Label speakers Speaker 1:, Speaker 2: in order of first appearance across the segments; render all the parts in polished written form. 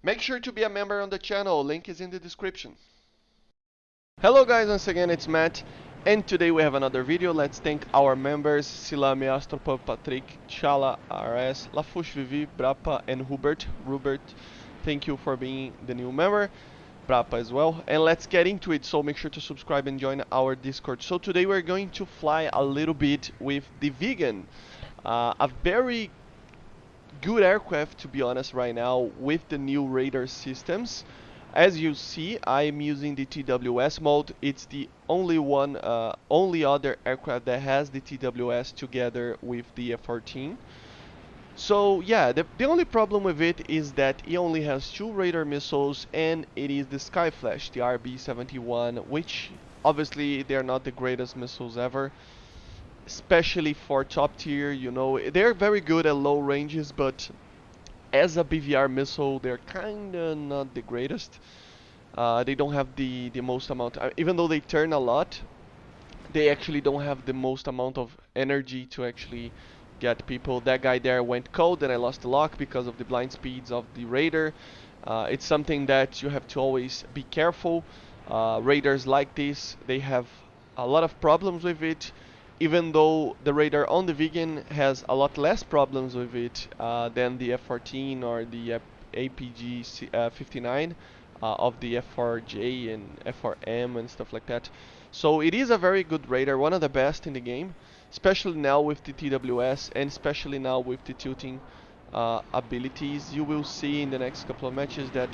Speaker 1: Make sure to be a member on the channel, link is in the description. Hello guys, once again it's Matt, and today we have another video. Let's thank our members: Silame, Astropub, Patrick, Chala, RS, Lafush, Vivi, Brapa, and Hubert. Thank you for being the new member. Brapa as well. And let's get into it, so make sure to subscribe and join our Discord. So today we're going to fly a little bit with the Viggen. A very good aircraft, to be honest, right now with the new radar systems. As you see, I'm using the TWS mode. It's the only other aircraft that has the TWS together with the F-14. So yeah, the only problem with it is that it only has 2 radar missiles, and it is the Skyflash, the RB-71, which obviously they're not the greatest missiles ever, especially for top tier. You know, they're very good at low ranges, but as a BVR missile, they're kinda not the greatest. They don't have the most amount, even though they turn a lot, they actually don't have the most amount of energy to actually get people. That guy there went cold and I lost the lock because of the blind speeds of the radar. It's something that you have to always be careful. Radars like this, they have a lot of problems with it, even though the radar on the Viggen has a lot less problems with it than the F-14 or the APG 59 of the F4J and F4M and stuff like that. So it is a very good radar, one of the best in the game, especially now with the TWS and especially now with the tilting abilities. You will see in the next couple of matches that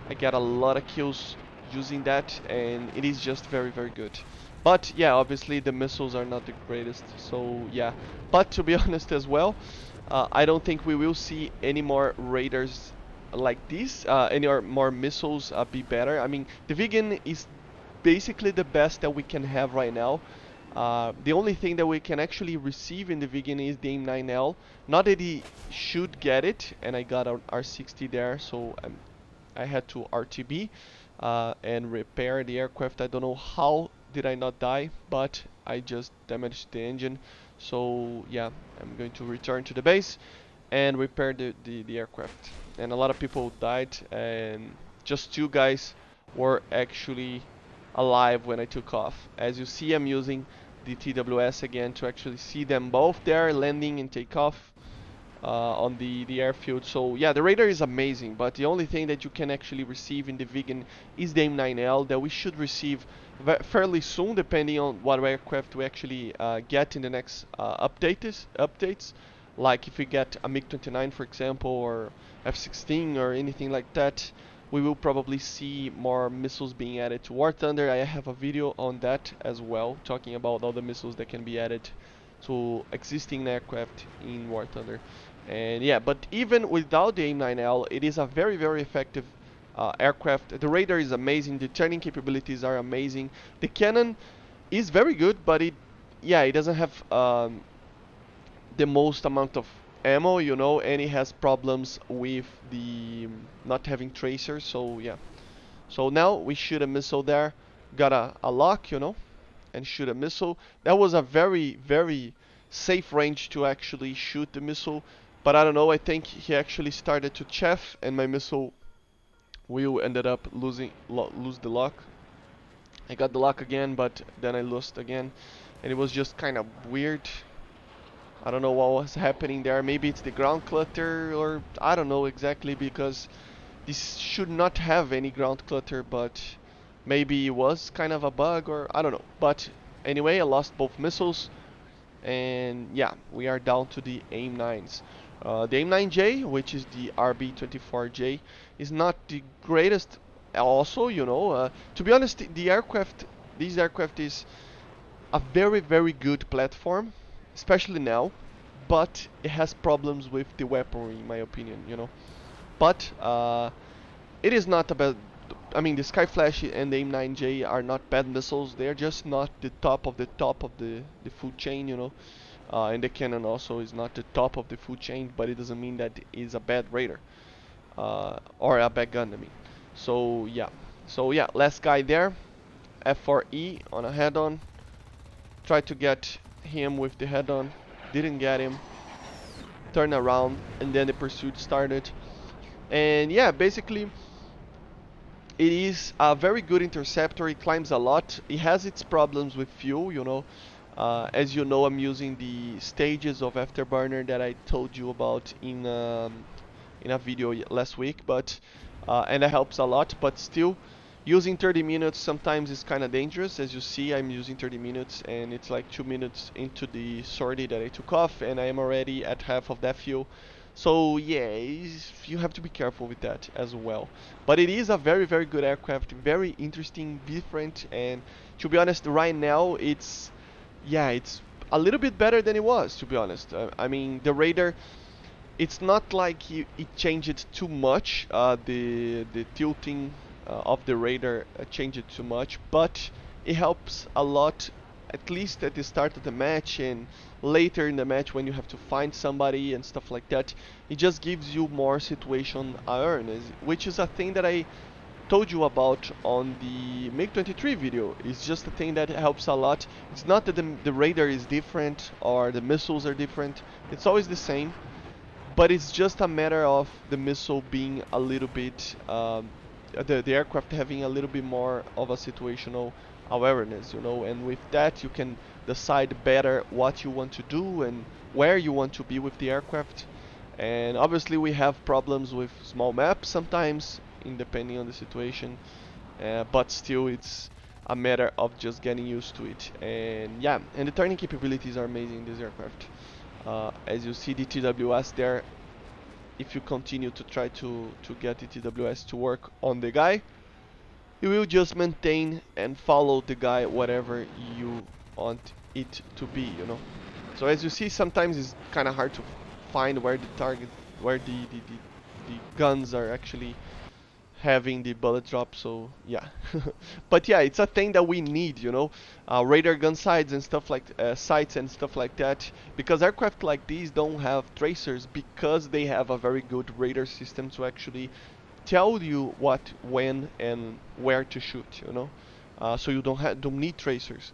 Speaker 1: I get a lot of kills using that, and it is just very, very good. But yeah, obviously the missiles are not the greatest, so yeah. But to be honest as well, I don't think we will see any more radars like this, any more missiles be better. I mean, the Viggen is basically the best that we can have right now. The only thing that we can actually receive in the Viggen is the AIM-9L. Not that he should get it, and I got an R60 there, so I had to RTB and repair the aircraft. I don't know how did I not die, but I just damaged the engine. So yeah, I'm going to return to the base and repair the aircraft. And a lot of people died, and just 2 guys were actually alive when I took off. As you see, I'm using the TWS again to actually see them both there landing and take off on the airfield. So yeah, the radar is amazing, but the only thing that you can actually receive in the Viggen is the AIM-9L that we should receive fairly soon, depending on what aircraft we actually get in the next updates. Like if we get a MiG-29, for example, or F-16 or anything like that, we will probably see more missiles being added to War Thunder. I have a video on that as well, talking about all the missiles that can be added to existing aircraft in War Thunder. And yeah, but even without the AIM-9L, it is a very, very effective aircraft. The radar is amazing, the turning capabilities are amazing. The cannon is very good, but it doesn't have the most amount of ammo, you know, and it has problems with the not having tracers. So yeah, so now we shoot a missile there, got a lock, you know, and shoot a missile. That was a very, very safe range to actually shoot the missile, but I don't know, I think he actually started to chaff and my missile wheel ended up lose the lock. I got the lock again, but then I lost again, and it was just kind of weird. I don't know what was happening there. Maybe it's the ground clutter, or I don't know exactly, because this should not have any ground clutter, but maybe it was kind of a bug, or I don't know. But anyway, I lost both missiles, and yeah, we are down to the AIM-9s. The AIM-9J, which is the RB-24J, is not the greatest also, you know. To be honest, this aircraft is a very, very good platform, especially now, but it has problems with the weaponry, in my opinion, you know. But it is not a bad. I mean, the Skyflash and the AIM-9J are not bad missiles. They're just not the top of the food chain, you know. And the cannon also is not the top of the food chain, but it doesn't mean that it is a bad radar or a bad gun. I mean, so yeah, last guy there, F4E on a head-on. Tried to get him with the head-on, didn't get him. Turn around, and then the pursuit started. And yeah, basically it is a very good interceptor. It climbs a lot. It has its problems with fuel, you know. As you know, I'm using the stages of afterburner that I told you about in a video last week, but and that helps a lot. But still, using 30 minutes sometimes is kind of dangerous. As you see, I'm using 30 minutes, and it's like 2 minutes into the sortie that I took off, and I am already at half of that fuel. So yeah, you have to be careful with that as well. But it is a very, very good aircraft, very interesting, different, and to be honest, right now it's a little bit better than it was, to be honest. I mean, the radar, it's not like it changed too much. The tilting of the radar changed too much, but it helps a lot, at least at the start of the match and later in the match when you have to find somebody and stuff like that. It just gives you more situation awareness, which is a thing that I told you about on the MiG-23 video. It's just a thing that helps a lot. It's not that the radar is different or the missiles are different. It's always the same, but it's just a matter of the missile being a little bit, the aircraft having a little bit more of a situational awareness, you know, and with that you can decide better what you want to do and where you want to be with the aircraft. And obviously we have problems with small maps sometimes, depending on the situation, but still it's a matter of just getting used to it. And yeah, and the turning capabilities are amazing in this aircraft. As you see the TWS there, if you continue to try to get the TWS to work on the guy, you will just maintain and follow the guy whatever you want it to be, you know. So as you see, sometimes it's kind of hard to find where the target, where the guns are actually having the bullet drop, so yeah. But yeah, it's a thing that we need, you know, radar gun sights and stuff like sights and stuff like that, because aircraft like these don't have tracers because they have a very good radar system to actually tell you what, when, and where to shoot, you know. So you don't need tracers,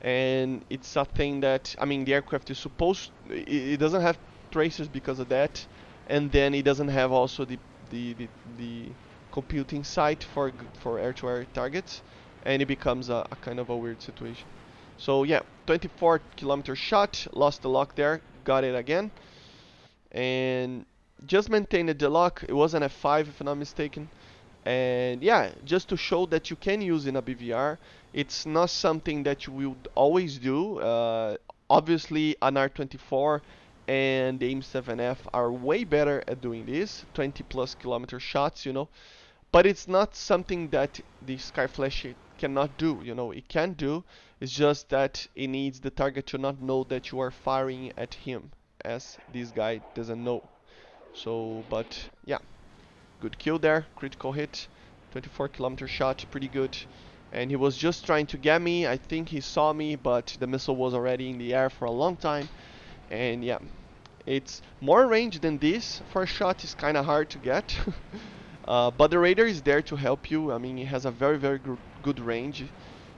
Speaker 1: and it's a thing that, I mean, the aircraft is supposed, it doesn't have tracers because of that, and then it doesn't have also the computing site for air-to-air targets, and it becomes a kind of a weird situation. So yeah, 24-kilometer shot, lost the lock there, got it again, and just maintained the lock. It was an F5 if I'm not mistaken. And yeah, just to show that you can use in a BVR. It's not something that you would always do. Obviously, an R24 and the AIM-7F are way better at doing this, 20 plus kilometer shots, you know. But it's not something that the skyflash cannot do, you know. It can do. It's just that it needs the target to not know that you are firing at him, as this guy doesn't know. So, but yeah, good kill there, critical hit, 24-kilometer shot, pretty good. And he was just trying to get me. I think he saw me, but the missile was already in the air for a long time. And yeah, it's more range than this. For a shot is kind of hard to get. But the radar is there to help you. I mean, it has a very, very good range.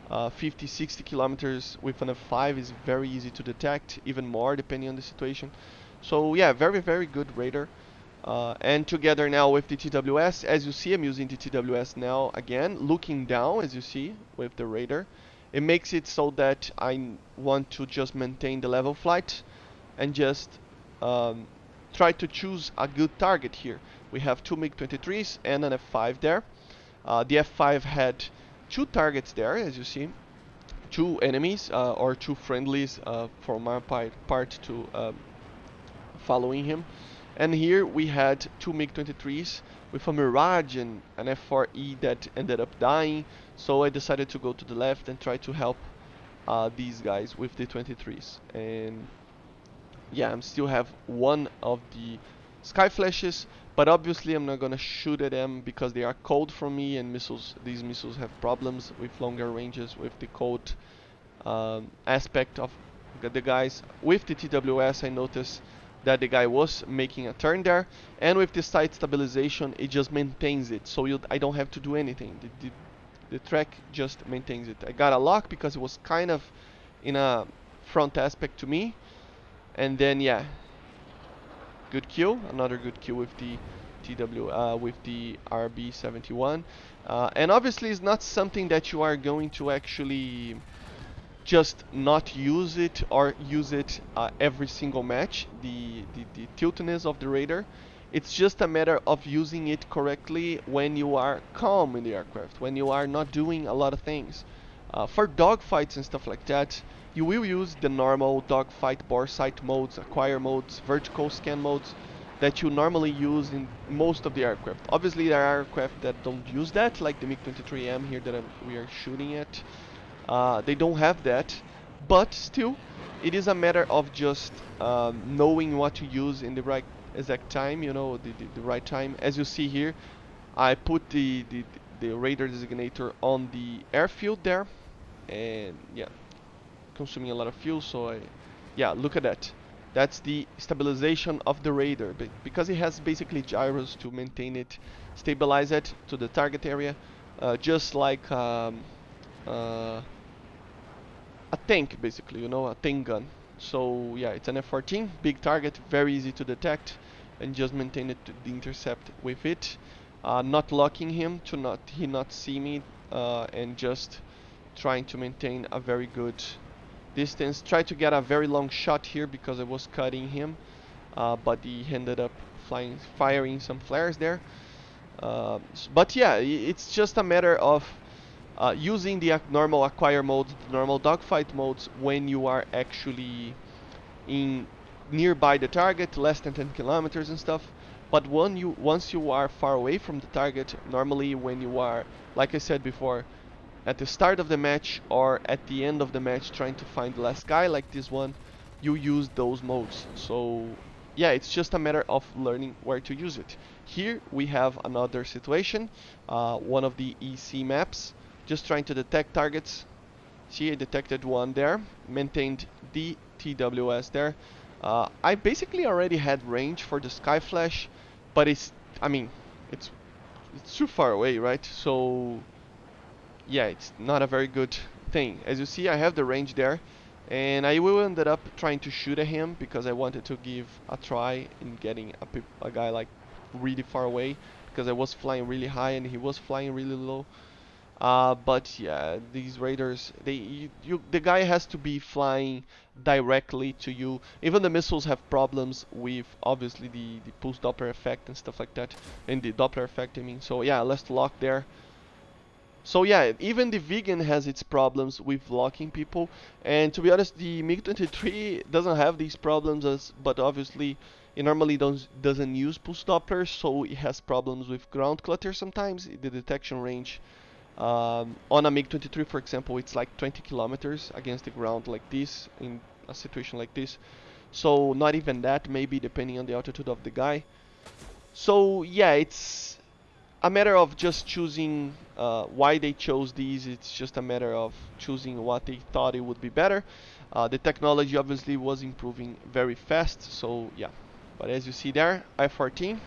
Speaker 1: 50, 60 kilometers with an F5 is very easy to detect, even more depending on the situation. So yeah, very, very good radar. And together now with the TWS, as you see, I'm using the TWS now again, looking down, as you see, with the radar. It makes it so that I want to just maintain the level flight and just try to choose a good target here. We have two MiG-23s and an F5 there. The F5 had two targets there, as you see, two enemies or two friendlies for my part to following him. And here we had two MiG-23s with a Mirage and an F4E that ended up dying, so I decided to go to the left and try to help these guys with the 23s. And yeah, I still have one of the sky flashes, but obviously I'm not gonna shoot at them because they are cold from me, and these missiles have problems with longer ranges with the cold aspect of the guys. With the TWS, I noticed that the guy was making a turn there, and with the sight stabilization, it just maintains it, so I don't have to do anything. The track just maintains it. I got a lock because it was kind of in a front aspect to me, and then yeah, good kill, another good kill with the with the RB-71, and obviously it's not something that you are going to actually just not use it or use it every single match. The tiltness of the radar, it's just a matter of using it correctly when you are calm in the aircraft, when you are not doing a lot of things. For dogfights and stuff like that, you will use the normal dogfight bore sight modes, acquire modes, vertical scan modes that you normally use in most of the aircraft. Obviously there are aircraft that don't use that, like the MiG-23M here that we are shooting at. They don't have that, but still, it is a matter of just knowing what to use in the right exact time, you know, the right time. As you see here, I put the radar designator on the airfield there, and yeah, consuming a lot of fuel, so yeah, look at that. That's the stabilization of the radar, because it has basically gyros to maintain it, stabilize it to the target area, just like uh, a tank, basically, you know, a tank gun. So yeah, it's an F-14, big target, very easy to detect, and just maintain it to the intercept with it, not locking him to not see me, and just trying to maintain a very good distance. Try to get a very long shot here because I was cutting him, but he ended up firing some flares there. But yeah, it's just a matter of using the normal acquire modes, the normal dogfight modes when you are actually in nearby the target, less than 10 kilometers and stuff. But once you are far away from the target, normally when you are, like I said before, at the start of the match or at the end of the match trying to find the last guy like this one, you use those modes. So yeah, it's just a matter of learning where to use it. Here we have another situation, one of the EC maps, just trying to detect targets. See, I detected one there, maintained the TWS there. I basically already had range for the skyflash, but I mean, it's it's too far away, right? So yeah, it's not a very good thing. As you see, I have the range there, and I will ended up trying to shoot at him because I wanted to give a try in getting a guy like really far away, because I was flying really high and he was flying really low. But yeah, these raiders, the guy has to be flying directly to you. Even the missiles have problems with obviously the pulse Doppler effect and stuff like that, and the Doppler effect, I mean. So yeah, let's lock there. So yeah, even the viggen has its problems with locking people, and to be honest, the MiG-23 doesn't have these problems, but obviously it normally doesn't use pulse Doppler, so it has problems with ground clutter sometimes. The detection range on a MiG-23, for example, it's like 20 kilometers against the ground like this, in a situation like this. So not even that, maybe, depending on the altitude of the guy. So yeah, it's a matter of just choosing why they chose these. It's just a matter of choosing what they thought it would be better. The technology obviously was improving very fast, so yeah. But as you see there, F-14,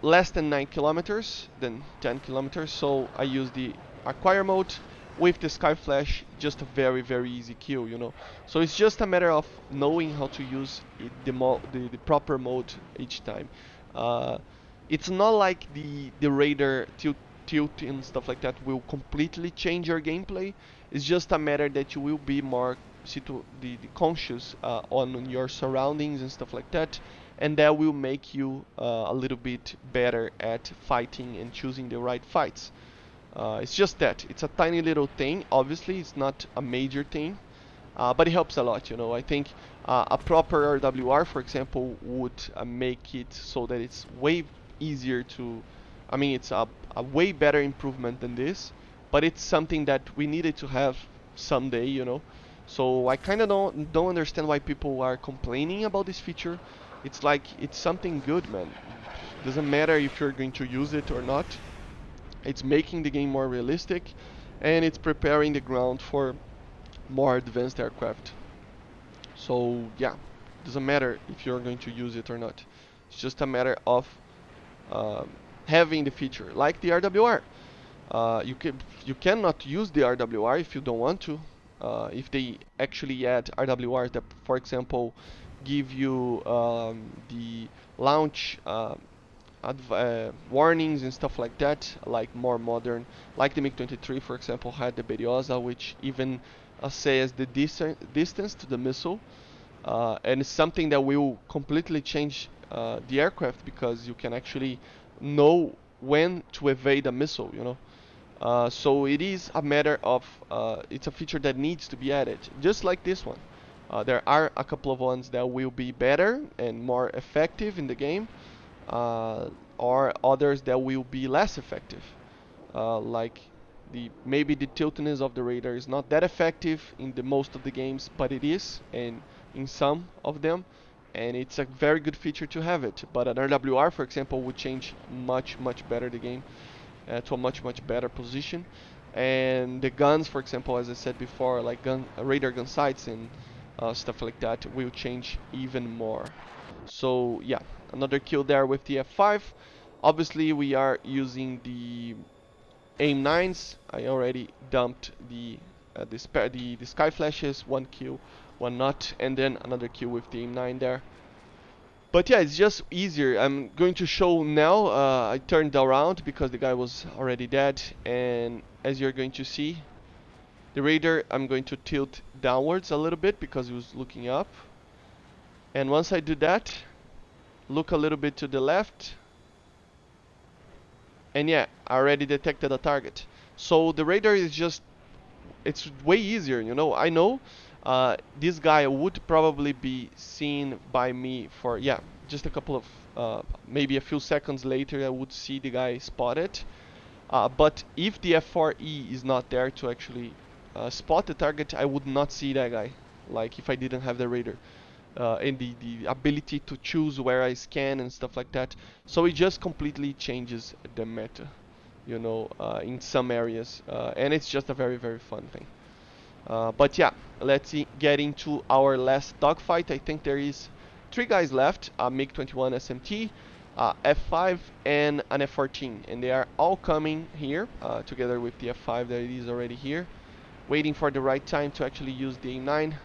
Speaker 1: less than 9 kilometers, than 10 kilometers, so I use the acquire mode with the skyflash, just a very very easy kill, you know. So it's just a matter of knowing how to use the proper mode each time. Uh, it's not like the radar tilt and stuff like that will completely change your gameplay. It's just a matter that you will be more the conscious on your surroundings and stuff like that, and that will make you a little bit better at fighting and choosing the right fights. It's just that. It's a tiny little thing. Obviously, it's not a major thing, but it helps a lot, you know. I think a proper RWR, for example, would make it so that it's way easier to... I mean, it's a way better improvement than this, but it's something that we needed to have someday, you know. So I kind of don't understand why people are complaining about this feature. It's like, it's something good, man. Doesn't matter if you're going to use it or not. It's making the game more realistic, and it's preparing the ground for more advanced aircraft. So yeah, doesn't matter if you're going to use it or not. It's just a matter of um, having the feature, like the RWR. You cannot use the RWR if you don't want to. If they actually add RWRs that, for example, give you the launch warnings and stuff like that, like more modern, like the MiG-23 for example had the Beriosa, which even says the distance to the missile, and it's something that will completely change the aircraft, because you can actually know when to evade a missile, you know. So it is a matter of, it's a feature that needs to be added, just like this one. There are a couple of ones that will be better and more effective in the game, or others that will be less effective. Like maybe the tiltness of the radar is not that effective in the most of the games, but it is, and in some of them, and it's a very good feature to have it. But an RWR, for example, would change much better the game to a much better position. And the guns, for example, as I said before, like radar gun sights and stuff like that, will change even more. So yeah, another kill there with the F5. Obviously we are using the AIM-9s. I already dumped the sky flashes, one kill, one not, and then another kill with the AIM-9 there. But yeah, it's just easier. I'm going to show now. I turned around because the guy was already dead, and as you're going to see, the radar, I'm going to tilt downwards a little bit because he was looking up. And once I do that, look a little bit to the left, and yeah, I already detected a target. So the radar is just, it's way easier, you know. I know this guy would probably be seen by me for, yeah, just a couple of, maybe a few seconds later I would see the guy spotted. But if the F4E is not there to actually spot the target, I would not see that guy, like if I didn't have the radar. And the ability to choose where I scan and stuff like that. So it just completely changes the meta, you know, in some areas, and it's just a very fun thing. But yeah, let's get into our last dogfight. I think there is 3 guys left: a MiG-21 SMT, F5, and an F-14, and they are all coming here together with the F5 that is already here, waiting for the right time to actually use the AIM-9.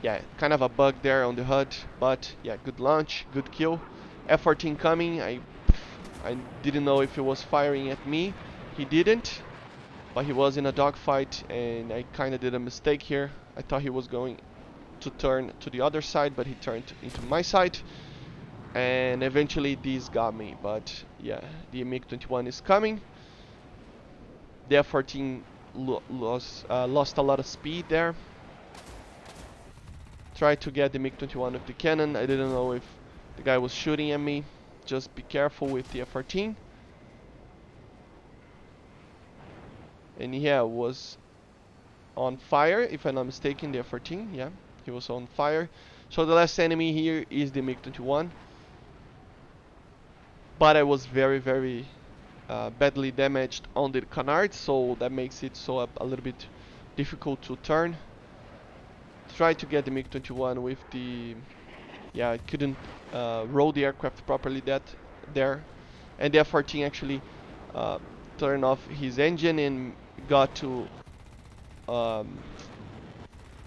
Speaker 1: Yeah, kind of a bug there on the HUD, but yeah, good launch, good kill. F-14 coming. I didn't know if he was firing at me. He didn't, but he was in a dogfight, and I kind of did a mistake here. I thought he was going to turn to the other side, but he turned into my side, and eventually these got me. But yeah, the MiG-21 is coming. The F-14 lost a lot of speed there. Tried to get the MiG-21 with the cannon. I didn't know if the guy was shooting at me. Just be careful with the F-14. And yeah, was on fire, if I'm not mistaken, the F-14. Yeah, he was on fire. So the last enemy here is the MiG-21. But I was very badly damaged on the canard, so that makes it so a little bit difficult to turn. Try to get the MiG-21 with the, yeah, I couldn't roll the aircraft properly there, and the F-14 actually turned off his engine and got to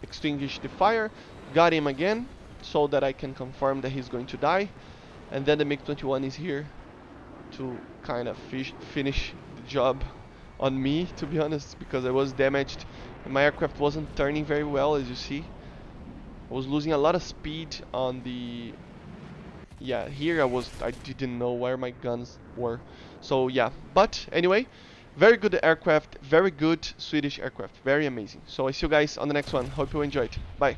Speaker 1: extinguish the fire. Got him again so that I can confirm that he's going to die, and then the MiG-21 is here to kind of finish the job on me, to be honest, because I was damaged and my aircraft wasn't turning very well, as you see. I was losing a lot of speed on the, yeah, here I didn't know where my guns were. So yeah, but anyway, very good aircraft, very good Swedish aircraft, very amazing. So I see you guys on the next one. Hope you enjoyed. Bye.